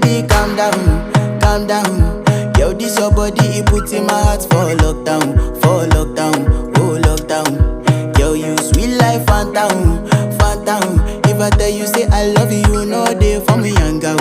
baby, calm down. Yo, this your body, it put in my heart for lockdown, oh lockdown. Yo, you sweet life, phantom, phantom. If I tell you say I love you, no day for me, young girl,